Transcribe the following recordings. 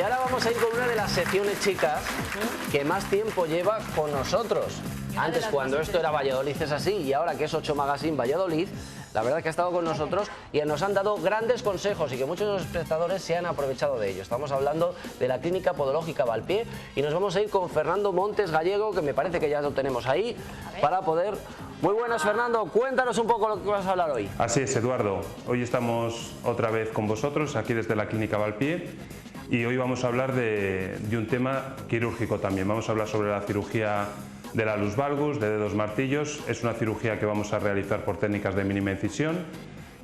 Y ahora vamos a ir con una de las secciones, chicas, que más tiempo lleva con nosotros. Antes, cuando esto era Valladolid es así, y ahora que es 8 Magazine Valladolid, la verdad es que ha estado con nosotros y nos han dado grandes consejos y que muchos de los espectadores se han aprovechado de ello. Estamos hablando de la Clínica Podológica Valpié y nos vamos a ir con Fernando Montes Gallego, que me parece que ya lo tenemos ahí, para poder... Muy buenas, Fernando, cuéntanos un poco lo que vas a hablar hoy. Así es, Eduardo. Hoy estamos otra vez con vosotros, aquí desde la Clínica Valpié, y hoy vamos a hablar de un tema quirúrgico también. Vamos a hablar sobre la cirugía de la lus valgus, de dedos martillos. Es una cirugía que vamos a realizar por técnicas de mínima incisión.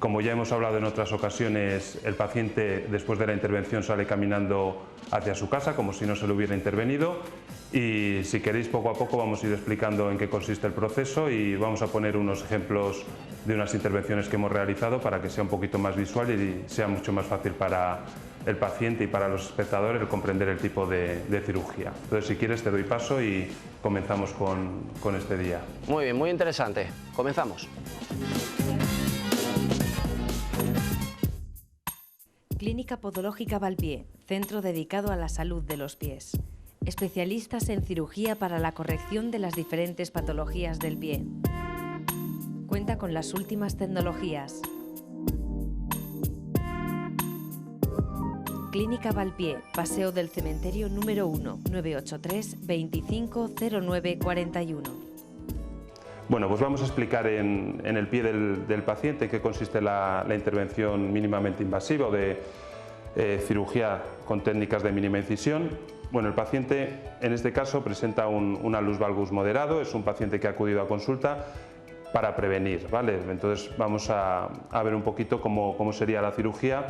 Como ya hemos hablado en otras ocasiones, el paciente después de la intervención sale caminando hacia su casa como si no se le hubiera intervenido, y si queréis poco a poco vamos a ir explicando en qué consiste el proceso y vamos a poner unos ejemplos de unas intervenciones que hemos realizado para que sea un poquito más visual y sea mucho más fácil para el paciente y para los espectadores el comprender el tipo de cirugía. Entonces, si quieres te doy paso y comenzamos con este día. Muy bien, muy interesante. Comenzamos. Clínica Podológica Valpié, centro dedicado a la salud de los pies. Especialistas en cirugía para la corrección de las diferentes patologías del pie. Cuenta con las últimas tecnologías. Clínica Valpié, Paseo del Cementerio número 1, 983 25 09 41. Bueno, pues vamos a explicar en el pie del paciente en qué consiste la intervención mínimamente invasiva o de cirugía con técnicas de mínima incisión. Bueno, el paciente en este caso presenta una lus valgus moderado, es un paciente que ha acudido a consulta para prevenir, ¿vale? Entonces vamos a ver un poquito cómo sería la cirugía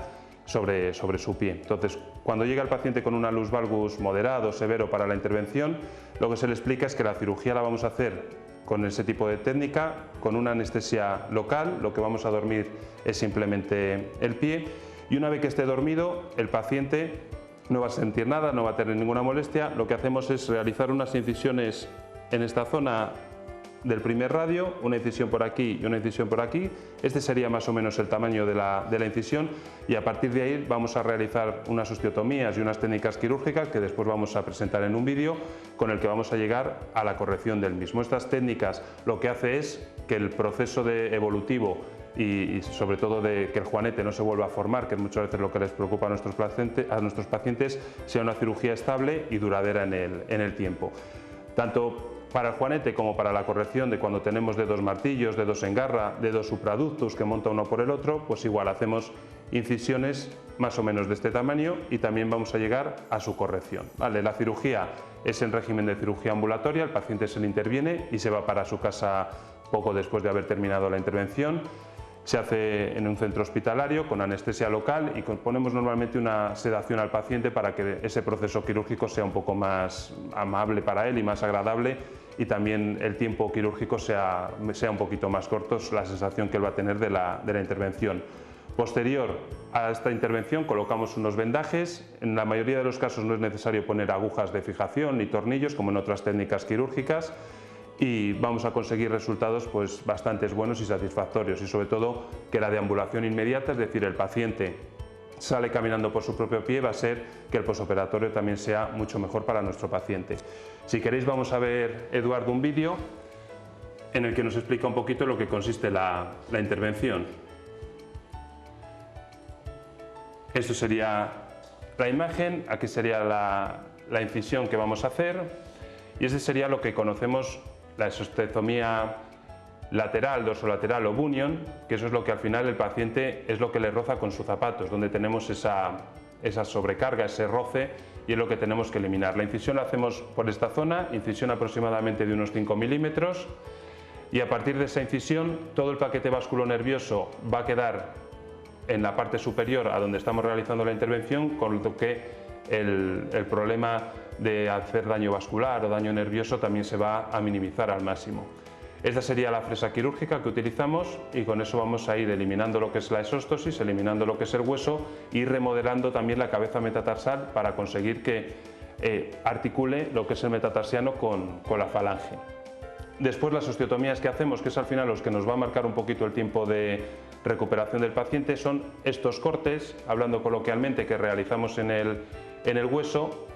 sobre su pie. Entonces, cuando llega el paciente con una lus valgus moderado, severo para la intervención, lo que se le explica es que la cirugía la vamos a hacer con ese tipo de técnica, con una anestesia local. Lo que vamos a dormir es simplemente el pie, y una vez que esté dormido el paciente no va a sentir nada, no va a tener ninguna molestia. Lo que hacemos es realizar unas incisiones en esta zona del primer radio, una incisión por aquí y una incisión por aquí. Este sería más o menos el tamaño de la incisión, y a partir de ahí vamos a realizar unas osteotomías y unas técnicas quirúrgicas que después vamos a presentar en un vídeo con el que vamos a llegar a la corrección del mismo. Estas técnicas lo que hace es que el proceso evolutivo y sobre todo de que el juanete no se vuelva a formar, que es muchas veces lo que les preocupa a nuestros pacientes, sea una cirugía estable y duradera en el tiempo. Tanto para el juanete como para la corrección de cuando tenemos dedos martillos, dedos en garra, dedos supraductus que monta uno por el otro, pues igual hacemos incisiones más o menos de este tamaño y también vamos a llegar a su corrección, ¿vale? La cirugía es en régimen de cirugía ambulatoria, el paciente se le interviene y se va para su casa poco después de haber terminado la intervención. Se hace en un centro hospitalario con anestesia local y ponemos normalmente una sedación al paciente para que ese proceso quirúrgico sea un poco más amable para él y más agradable, y también el tiempo quirúrgico sea un poquito más corto, la sensación que él va a tener de la intervención. Posterior a esta intervención colocamos unos vendajes. En la mayoría de los casos no es necesario poner agujas de fijación ni tornillos como en otras técnicas quirúrgicas, y vamos a conseguir resultados pues bastante buenos y satisfactorios, y sobre todo que la deambulación inmediata, es decir, el paciente sale caminando por su propio pie, va a ser que el posoperatorio también sea mucho mejor para nuestro paciente. Si queréis vamos a ver, Eduardo, un vídeo en el que nos explica un poquito lo que consiste la intervención. Esto sería la imagen, aquí sería la incisión que vamos a hacer, y ese sería lo que conocemos la esostectomía lateral, dorsolateral o bunion, que eso es lo que al final el paciente es lo que le roza con sus zapatos, donde tenemos esa sobrecarga, ese roce, y es lo que tenemos que eliminar. La incisión la hacemos por esta zona, incisión aproximadamente de unos 5 milímetros, y a partir de esa incisión todo el paquete vasculonervioso va a quedar en la parte superior a donde estamos realizando la intervención, con lo que el problema de hacer daño vascular o daño nervioso también se va a minimizar al máximo. Esta sería la fresa quirúrgica que utilizamos, y con eso vamos a ir eliminando lo que es la esóstosis, eliminando lo que es el hueso y remodelando también la cabeza metatarsal para conseguir que articule lo que es el metatarsiano con la falange. Después las osteotomías que hacemos, que es al final los que nos va a marcar un poquito el tiempo de recuperación del paciente, son estos cortes, hablando coloquialmente, que realizamos en en el hueso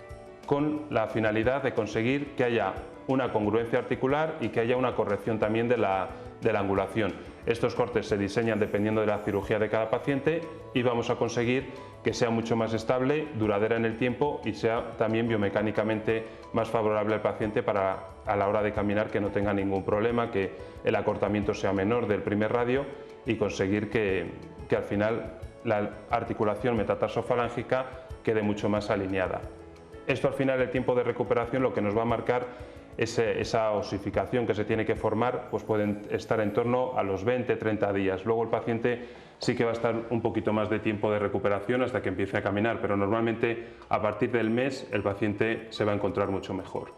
con la finalidad de conseguir que haya una congruencia articular y que haya una corrección también de la angulación. Estos cortes se diseñan dependiendo de la cirugía de cada paciente y vamos a conseguir que sea mucho más estable, duradera en el tiempo y sea también biomecánicamente más favorable al paciente para a la hora de caminar, que no tenga ningún problema, que el acortamiento sea menor del primer radio y conseguir que al final la articulación metatarsofalángica quede mucho más alineada. Esto al final, el tiempo de recuperación, lo que nos va a marcar esa osificación que se tiene que formar, pues pueden estar en torno a los 20-30 días. Luego el paciente sí que va a estar un poquito más de tiempo de recuperación hasta que empiece a caminar, pero normalmente a partir del mes el paciente se va a encontrar mucho mejor.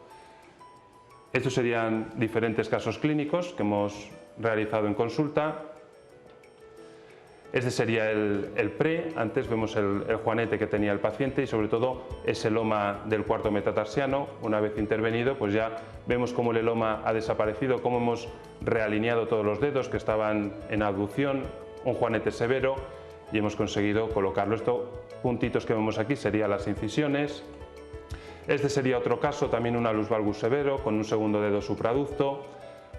Estos serían diferentes casos clínicos que hemos realizado en consulta. Este sería el pre. Antes vemos el juanete que tenía el paciente y sobre todo ese loma del cuarto metatarsiano. Una vez intervenido, pues ya vemos cómo el loma ha desaparecido, cómo hemos realineado todos los dedos que estaban en abducción, un juanete severo, y hemos conseguido colocarlo. Estos puntitos que vemos aquí serían las incisiones. Este sería otro caso, también un alus valgus severo con un segundo dedo supraducto.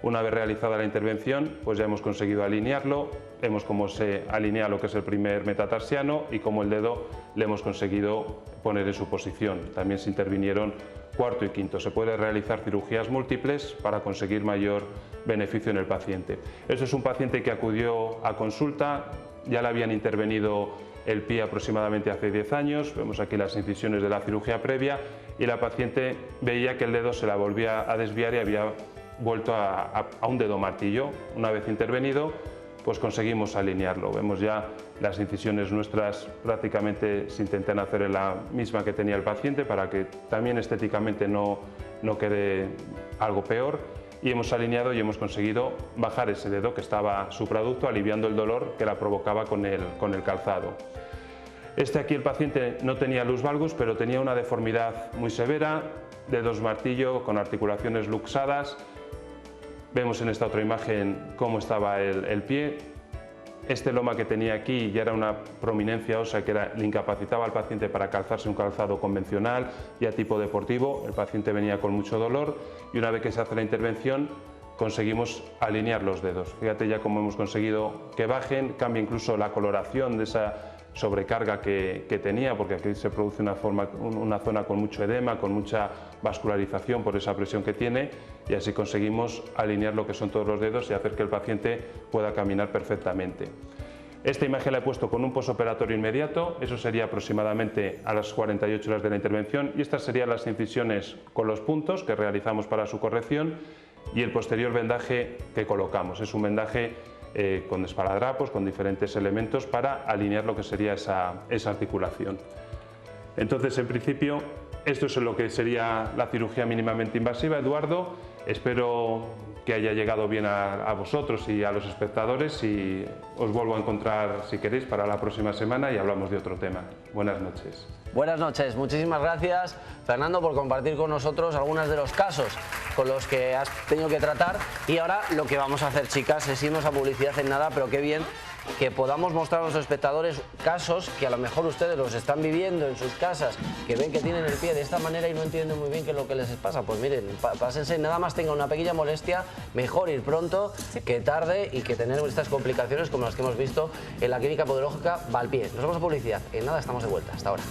Una vez realizada la intervención, pues ya hemos conseguido alinearlo, vemos cómo se alinea lo que es el primer metatarsiano y cómo el dedo le hemos conseguido poner en su posición. También se intervinieron cuarto y quinto. Se puede realizar cirugías múltiples para conseguir mayor beneficio en el paciente. Este es un paciente que acudió a consulta, ya le habían intervenido el pie aproximadamente hace 10 años, vemos aquí las incisiones de la cirugía previa y la paciente veía que el dedo se la volvía a desviar y había vuelto a un dedo martillo. Una vez intervenido, pues conseguimos alinearlo. Vemos ya las incisiones nuestras prácticamente se intentan hacer en la misma que tenía el paciente para que también estéticamente no quede algo peor, y hemos alineado y hemos conseguido bajar ese dedo que estaba supraducto, aliviando el dolor que la provocaba con el calzado. Aquí el paciente no tenía alus valgus, pero tenía una deformidad muy severa, dedos martillo con articulaciones luxadas. Vemos en esta otra imagen cómo estaba el pie. Este loma que tenía aquí ya era una prominencia ósea que le incapacitaba al paciente para calzarse un calzado convencional ya tipo deportivo. El paciente venía con mucho dolor y una vez que se hace la intervención conseguimos alinear los dedos. Fíjate ya cómo hemos conseguido que bajen, cambia incluso la coloración de esa sobrecarga que tenía, porque aquí se produce una zona con mucho edema, con mucha vascularización por esa presión que tiene, y así conseguimos alinear lo que son todos los dedos y hacer que el paciente pueda caminar perfectamente. Esta imagen la he puesto con un posoperatorio inmediato, eso sería aproximadamente a las 48 horas de la intervención, y estas serían las incisiones con los puntos que realizamos para su corrección y el posterior vendaje que colocamos. Es un vendaje con esparadrapos, con diferentes elementos para alinear lo que sería esa articulación. Entonces, en principio, esto es lo que sería la cirugía mínimamente invasiva. Eduardo, espero que haya llegado bien a vosotros y a los espectadores, y os vuelvo a encontrar, si queréis, para la próxima semana y hablamos de otro tema. Buenas noches. Buenas noches, muchísimas gracias, Fernando, por compartir con nosotros algunos de los casos con los que has tenido que tratar. Y ahora lo que vamos a hacer, chicas, es irnos a publicidad en nada, pero qué bien que podamos mostrar a los espectadores casos que a lo mejor ustedes los están viviendo en sus casas, que ven que tienen el pie de esta manera y no entienden muy bien qué es lo que les pasa. Pues miren, pásense, nada más tenga una pequeña molestia, mejor ir pronto que tarde y que tener estas complicaciones como las que hemos visto en la Clínica Podológica Valpié. Nos vamos a publicidad, en nada estamos de vuelta, hasta ahora.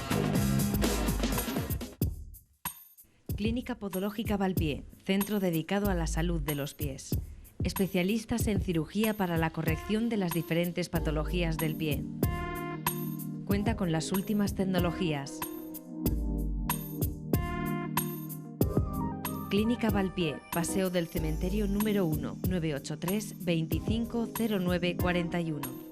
Clínica Podológica Valpié, centro dedicado a la salud de los pies. Especialistas en cirugía para la corrección de las diferentes patologías del pie. Cuenta con las últimas tecnologías. Clínica Valpié, Paseo del Cementerio número 1, 983 25 09 41.